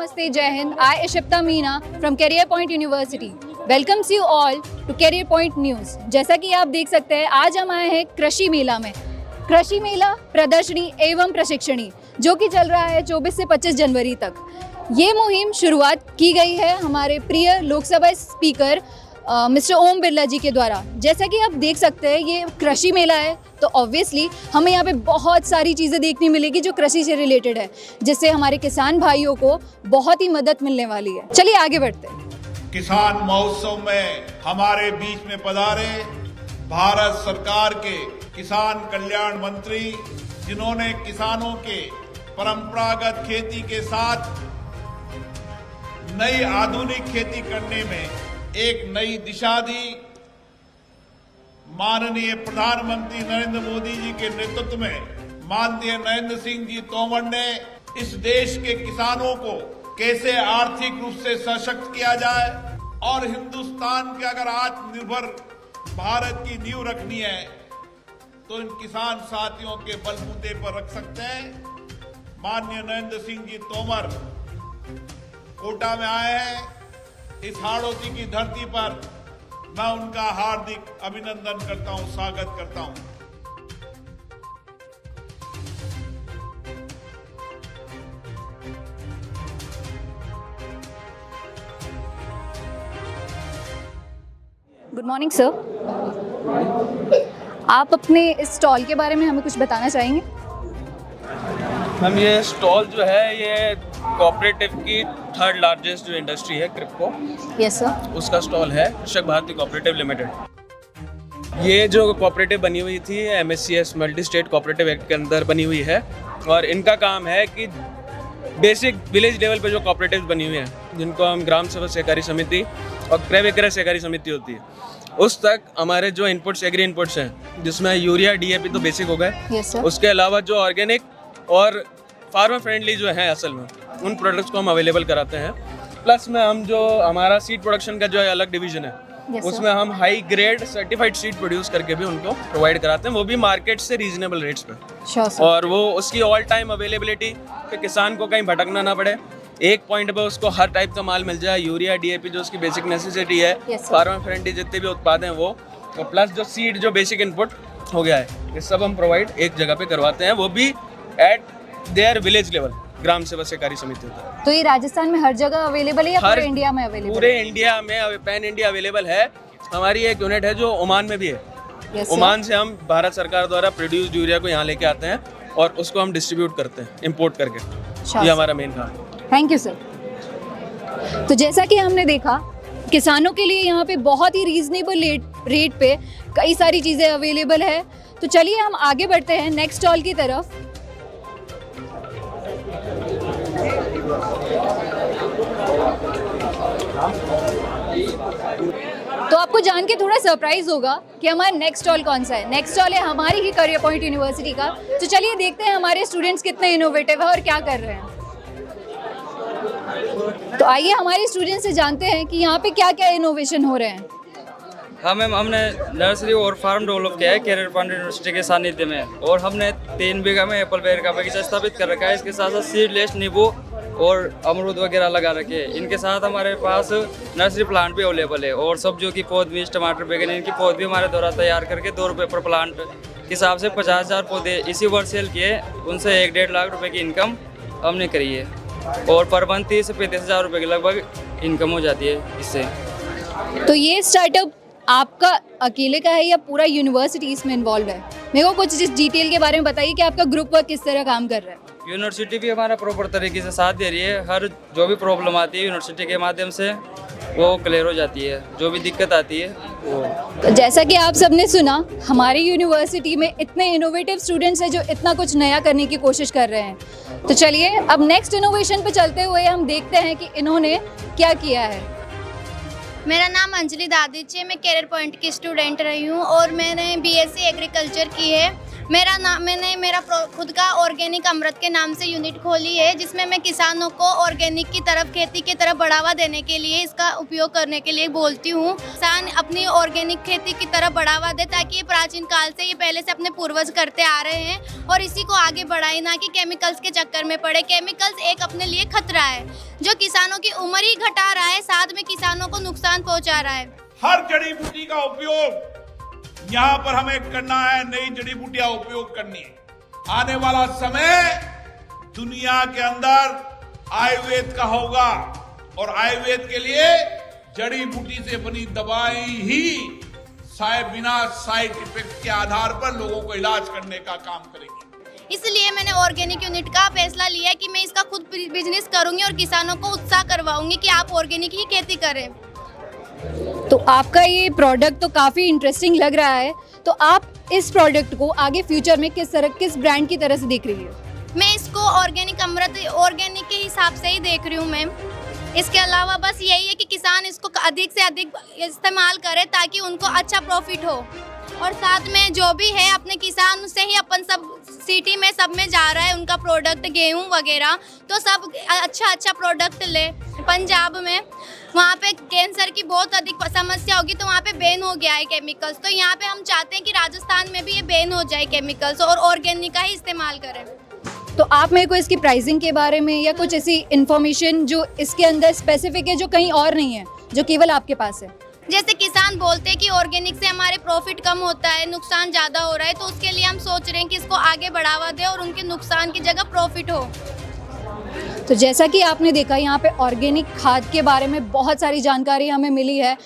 Namaste, Jai Hind. I, Ishipta Meena from Career Point University, welcomes you all to Career Point News. जैसा कि आप देख सकते हैं, आज हम आए हैं कृषि मेला में। कृषि मेला प्रदर्शनी एवं प्रशिक्षणी जो कि चल रहा है 24 से 25 जनवरी तक। ये मुहिम शुरुआत की गई है हमारे प्रिय लोकसभा स्पीकर मिस्टर ओम बिरला जी के द्वारा। जैसा कि आप देख सकते हैं, ये कृषि मेला है तो ऑब्वियसली हमें यहाँ पे बहुत सारी चीज़ें देखने मिलेगी जो कृषि से रिलेटेड है, जिससे हमारे किसान भाइयों को बहुत ही मदद मिलने वाली है। चलिए आगे बढ़ते हैं। किसान महोत्सव में हमारे बीच में पधारे भारत सरकार के किसान कल्याण मंत्री, जिन्होंने किसानों के परंपरागत खेती के साथ नई आधुनिक खेती करने में एक नई दिशा दी। माननीय प्रधानमंत्री नरेंद्र मोदी जी के नेतृत्व में माननीय नरेंद्र सिंह जी तोमर ने इस देश के किसानों को कैसे आर्थिक रूप से सशक्त किया जाए और हिंदुस्तान के अगर आत्मनिर्भर भारत की नींव रखनी है तो इन किसान साथियों के बलबूते पर रख सकते हैं। माननीय नरेंद्र सिंह जी तोमर कोटा में आए हैं। इस हाड़ौती की धरती पर मैं उनका हार्दिक अभिनंदन करता हूं, स्वागत करता हूं। Good morning sir. आप अपने इस स्टॉल के बारे में हमें कुछ बताना चाहेंगे? मैम, ये स्टॉल जो है ये कोऑपरेटिव की थर्ड लार्जेस्ट जो इंडस्ट्री है क्रिप्को, यस सर, उसका स्टॉल है कृषक भारती कोऑपरेटिव लिमिटेड। ये जो कोऑपरेटिव बनी हुई थी MSCS multi state cooperative act के अंदर बनी हुई है और इनका काम है कि बेसिक विलेज लेवल पे जो कोऑपरेटिव बनी हुई हैं, जिनको हम ग्राम सभा सहकारी समिति और क्रय विक्रय सहकारी समिति होती है, उस तक हमारे जो इनपुट्स एग्री इनपुट्स हैं, जिसमें यूरिया DAP तो बेसिक हो गए, यस सर, उसके अलावा जो ऑर्गेनिक और फार्मर फ्रेंडली जो है असल में उन प्रोडक्ट्स को हम अवेलेबल कराते हैं। प्लस में हम जो हमारा सीड प्रोडक्शन का जो है अलग डिवीजन है, yes, उसमें हम high grade certified seed produce करके भी उनको प्रोवाइड कराते हैं, वो भी मार्केट से रीजनेबल रेट्स पे। Sure sir. और वो उसकी ऑल टाइम अवेलेबिलिटी कि किसान को कहीं भटकना ना पड़े, एक पॉइंट पे उसको हर टाइप का माल मिल जाए। यूरिया DAP जो उसकी बेसिक नेसेसिटी है, Yes, sir. फार्मर फ्रेंडली जितने भी उत्पाद हैं वो, और प्लस जो सीड जो बेसिक इनपुट हो गया है, ये सब हम प्रोवाइड एक जगह पे करवाते हैं, वो भी एट देयर विलेज लेवल, ग्राम सेवा सहकारी समिति होता है। तो ये राजस्थान में हर जगह अवेलेबल है या हर पूरे इंडिया में अवेलेबल? पूरे इंडिया में पैन इंडिया अवेलेबल है। हमारी एक यूनिट है जो ओमान में भी है। Yes, sir. ओमान से हम भारत सरकार द्वारा प्रोड्यूस्ड यूरिया को यहाँ लेके आते हैं और उसको हम डिस्ट्रीब्यूट करते हैं इम्पोर्ट करके। Sure, ये हमारा मेन काम है। Thank you sir. तो जैसा कि हमने देखा, किसानों के लिए यहाँ पे बहुत ही रीजनेबल रेट पे कई सारी चीज़ें अवेलेबल है। तो चलिए हम आगे बढ़ते हैं नेक्स्ट स्टॉल की तरफ। तो आपको जान के थोड़ा सरप्राइज होगा कि हमारा नेक्स्ट स्टॉल कौन सा है। नेक्स्ट स्टॉल है हमारी ही करियर पॉइंट यूनिवर्सिटी का। तो चलिए देखते हैं हमारे स्टूडेंट्स कितने इनोवेटिव है और क्या कर रहे हैं। तो आइए हमारे स्टूडेंट्स से जानते हैं कि यहाँ पे क्या क्या इनोवेशन हो रहे हैं। हाँ मैम, हमने नर्सरी और फार्म डेवलप किया है कैरियर पॉइंट यूनिवर्सिटी के सानिध्य में, और हमने 3 बीघा में एप्पल पेड़ का बगीचा स्थापित कर रखा है। इसके साथ साथ सीडलेस नींबू और अमरूद वगैरह लगा रखे हैं। इनके साथ हमारे पास नर्सरी प्लांट भी अवेलेबल है और सब्जियों की पौध भी, टमाटर बैगन, इनकी पौध भी हमारे द्वारा तैयार करके 2 रुपये पर प्लांट के हिसाब से 50,000 पौधे इसी वर्ष सेल किए। उनसे 1-1.5 लाख रुपए की इनकम हमने करी है और पर मंथ 30 से 35,000 रुपये के लगभग इनकम हो जाती है इससे। तो ये स्टार्टअप आपका अकेले का है या पूरा यूनिवर्सिटी इसमें इन्वॉल्व है? मेरे को कुछ इस डिटेल के बारे में बताइए कि आपका ग्रुप वर्क किस तरह काम कर रहा है। यूनिवर्सिटी भी हमारा प्रॉपर तरीके से साथ दे रही है। हर जो भी प्रॉब्लम आती है यूनिवर्सिटी के माध्यम से वो क्लियर हो जाती है, जो भी दिक्कत आती है वो। तो जैसा कि आप सबने सुना, हमारी यूनिवर्सिटी में इतने इनोवेटिव स्टूडेंट्स हैं जो इतना कुछ नया करने की कोशिश कर रहे हैं। तो चलिए अब नेक्स्ट इनोवेशन पे चलते हुए हम देखते हैं कि इन्होंने क्या किया है। मेरा नाम अंजलि दादिच है। मैं कैरियर पॉइंट की स्टूडेंट रही हूँ और मैंने BSc एग्रीकल्चर की है। मैंने मेरा खुद का ऑर्गेनिक अमृत के नाम से यूनिट खोली है, जिसमें मैं किसानों को ऑर्गेनिक की तरफ, खेती की तरफ बढ़ावा देने के लिए इसका उपयोग करने के लिए बोलती हूँ। किसान अपनी ऑर्गेनिक खेती की तरफ बढ़ावा दे, ताकि ये प्राचीन काल से, ये पहले से अपने पूर्वज करते आ रहे हैं और इसी को आगे बढ़ाए, ना कि केमिकल्स के चक्कर में पड़े। केमिकल्स एक अपने लिए खतरा है जो किसानों की उम्र ही घटा रहा है, साथ में किसानों को नुकसान पहुँचा रहा है। हर जड़ी बूटी का उपयोग यहाँ पर हमें करना है, नई जड़ी बूटियां उपयोग करनी है। आने वाला समय दुनिया के अंदर आयुर्वेद का होगा और आयुर्वेद के लिए जड़ी बूटी से बनी दवाई ही बिना साइड इफेक्ट के आधार पर लोगों को इलाज करने का काम करेगी। इसलिए मैंने ऑर्गेनिक यूनिट का फैसला लिया है कि मैं इसका खुद बिजनेस करूंगी और किसानों को उत्साह करवाऊंगी कि आप ऑर्गेनिक ही खेती करें। तो आपका ये प्रोडक्ट तो काफ़ी इंटरेस्टिंग लग रहा है, तो आप इस प्रोडक्ट को आगे फ्यूचर में किस ब्रांड की तरह से देख रही है? मैं इसको ऑर्गेनिक अमृत ऑर्गेनिक के हिसाब से ही देख रही हूँ मैम। इसके अलावा बस यही है कि किसान इसको अधिक से अधिक इस्तेमाल करे ताकि उनको अच्छा प्रॉफिट हो, और साथ में जो भी है अपने किसान से ही अपन सब सिटी में सब में जा रहा है उनका प्रोडक्ट, गेहूं वगैरह, तो सब अच्छा प्रोडक्ट ले। पंजाब में वहाँ पे कैंसर की बहुत अधिक समस्या होगी, तो वहाँ पे बैन हो गया है केमिकल्स, तो यहाँ पे हम चाहते हैं कि राजस्थान में भी ये बैन हो जाए केमिकल्स और ऑर्गेनिक का ही इस्तेमाल करें। तो आप मेरे को इसकी प्राइसिंग के बारे में या कुछ ऐसी इन्फॉर्मेशन जो इसके अंदर स्पेसिफिक है, जो कहीं और नहीं है, जो केवल आपके पास है? जैसे किसान बोलते हैं कि ऑर्गेनिक से हमारे प्रॉफिट कम होता है, नुकसान ज़्यादा हो रहा है, तो उसके लिए हम सोच रहे हैं कि इसको आगे बढ़ावा दें और उनके नुकसान की जगह प्रॉफिट हो। तो जैसा कि आपने देखा, यहाँ पे ऑर्गेनिक खाद के बारे में बहुत सारी जानकारी हमें मिली है।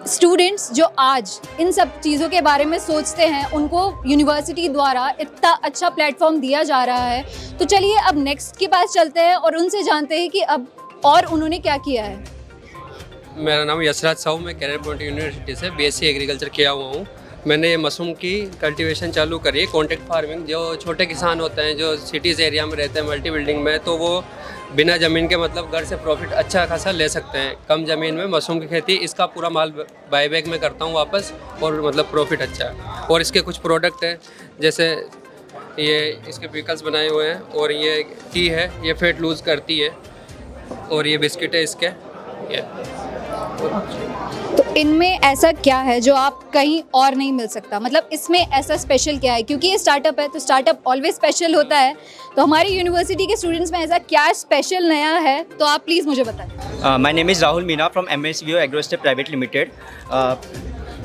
स्टूडेंट्स जो आज इन सब चीज़ों के बारे में सोचते हैं, उनको यूनिवर्सिटी द्वारा इतना अच्छा प्लेटफॉर्म दिया जा रहा है। तो चलिए अब नेक्स्ट के पास चलते हैं और उनसे जानते हैं कि अब और उन्होंने क्या किया है। मेरा नाम यशराज साहू, मैं कैरियर पॉइंट यूनिवर्सिटी से बीएससी एग्रीकल्चर किया हुआ हूँ। मैंने ये मशरूम की कल्टीवेशन चालू करी है, कॉन्ट्रैक्ट फार्मिंग। जो छोटे किसान होते हैं जो सिटीज़ एरिया में रहते हैं, मल्टी बिल्डिंग में, तो वो बिना ज़मीन के मतलब घर से प्रॉफिट अच्छा खासा ले सकते हैं कम ज़मीन में। मशरूम की खेती, इसका पूरा माल बाईबैक में करता हूँ वापस, और मतलब प्रॉफिट अच्छा है। और इसके कुछ प्रोडक्ट हैं, जैसे ये इसके पिकल्स बनाए हुए हैं, और ये टी है, ये फैट लूज़ करती है, और ये बिस्किट है इसके। तो इनमें ऐसा क्या है जो आप कहीं और नहीं मिल सकता, मतलब इसमें ऐसा स्पेशल क्या है? क्योंकि ये स्टार्टअप है, तो स्टार्टअप ऑलवेज स्पेशल होता है। तो हमारी यूनिवर्सिटी के स्टूडेंट्स में ऐसा क्या स्पेशल नया है, तो आप प्लीज़ मुझे बताएं। My name is Rahul Meena from MSVO Agrostep Private Limited.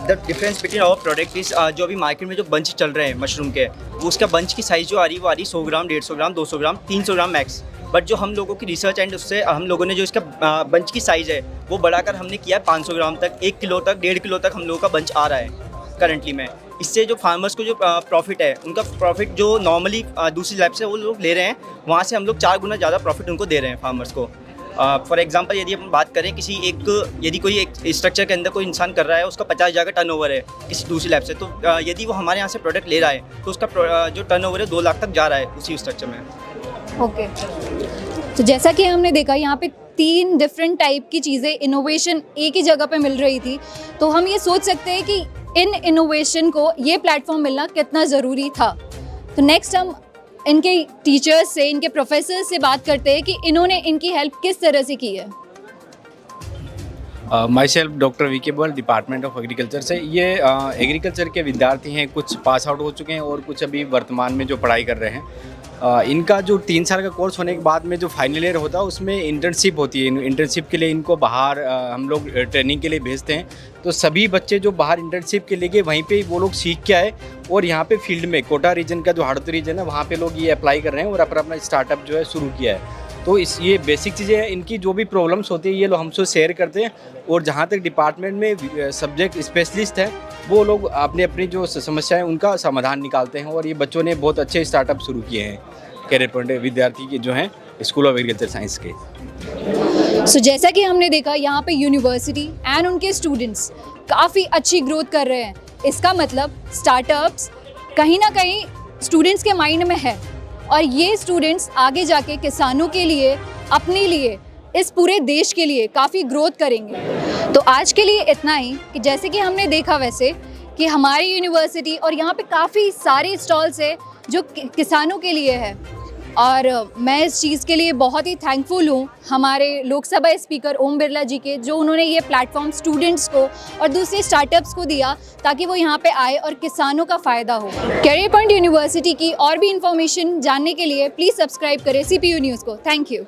The difference between our product is जो अभी मार्केट में जो बंच चल रहे हैं मशरूम के, वो उसका बंच की साइज़ जो आ रही है वो आ रही 100 ग्राम, 150 ग्राम, 200 ग्राम, 300 ग्राम मैक्स। बट जो हम लोगों की रिसर्च एंड उससे हम लोगों ने जो इसका बंच की साइज़ है वो बढ़ाकर हमने किया है 500 ग्राम तक, 1 किलो तक, 1.5 किलो तक हम लोगों का बंच आ रहा है करंटली में। इससे जो फार्मर्स को जो प्रॉफिट है, उनका प्रॉफिट जो नॉर्मली दूसरी लैब से वो लोग ले रहे हैं, वहाँ से हम लोग 4 गुना ज़्यादा प्रॉफिट उनको दे रहे हैं फार्मर्स को। फॉर एग्जांपल यदि अपन बात करें यदि कोई एक स्ट्रक्चर के अंदर कोई इंसान कर रहा है, उसका 50,000 का टर्नओवर है किसी दूसरी लैब से, तो यदि वो हमारे यहाँ से प्रोडक्ट ले रहा है तो उसका जो टर्नओवर है 2 लाख तक जा रहा है उसी स्ट्रक्चर में। ओके, तो जैसा कि हमने देखा यहाँ पे 3 डिफरेंट टाइप की चीज़ें, इनोवेशन एक ही जगह पे मिल रही थी, तो हम ये सोच सकते हैं कि इन इनोवेशन को ये प्लेटफॉर्म मिलना कितना ज़रूरी था। तो नेक्स्ट हम इनके टीचर्स से, इनके प्रोफेसर से बात करते हैं कि इन्होंने इनकी हेल्प किस तरह से की है। माई सेल्फ डॉक्टर वी के बल, डिपार्टमेंट ऑफ एग्रीकल्चर से। ये एग्रीकल्चर के विद्यार्थी हैं, कुछ पास आउट हो चुके हैं और कुछ अभी वर्तमान में जो पढ़ाई कर रहे हैं। इनका जो 3 साल का कोर्स होने के बाद में जो फाइनल ईयर होता है उसमें इंटर्नशिप होती है। इंटर्नशिप के लिए इनको बाहर हम लोग ट्रेनिंग के लिए भेजते हैं। तो सभी बच्चे जो बाहर इंटर्नशिप के लिए गए, वहीं पे वो लोग सीख के आए और यहाँ पे फील्ड में कोटा रीजन का जो हड़ौती रीजन है, वहाँ पे लोग ये अप्लाई कर रहे हैं और अपना स्टार्टअप जो है शुरू किया है। तो ये बेसिक चीज़ें हैं। इनकी जो भी प्रॉब्लम्स होती है ये लोग हमसे शेयर करते हैं, और जहाँ तक डिपार्टमेंट में सब्जेक्ट स्पेशलिस्ट हैं वो लोग अपनी जो समस्याएं उनका समाधान निकालते हैं। और ये बच्चों ने बहुत अच्छे स्टार्टअप शुरू किए हैं कैरियर पॉइंट विद्यार्थी के जो हैं स्कूल ऑफ एग्रीकल्चर साइंस के। सो जैसा कि हमने देखा, यहाँ पे यूनिवर्सिटी एंड उनके स्टूडेंट्स काफ़ी अच्छी ग्रोथ कर रहे हैं। इसका मतलब स्टार्टअप्स कहीं ना कहीं स्टूडेंट्स के माइंड में है, और ये स्टूडेंट्स आगे जाके किसानों के लिए, अपने लिए, इस पूरे देश के लिए काफ़ी ग्रोथ करेंगे। तो आज के लिए इतना ही, कि जैसे कि हमने देखा वैसे कि हमारी यूनिवर्सिटी और यहाँ पे काफ़ी सारे स्टॉल्स है जो किसानों के लिए है, और मैं इस चीज़ के लिए बहुत ही थैंकफुल हूँ हमारे लोकसभा स्पीकर ओम बिरला जी के, जो उन्होंने ये प्लेटफॉर्म स्टूडेंट्स को और दूसरे स्टार्टअप्स को दिया ताकि वो यहाँ पे आए और किसानों का फ़ायदा हो। कैरियर पॉइंट यूनिवर्सिटी की और भी इंफॉर्मेशन जानने के लिए प्लीज़ सब्सक्राइब करें CPU न्यूज़ को। Thank you.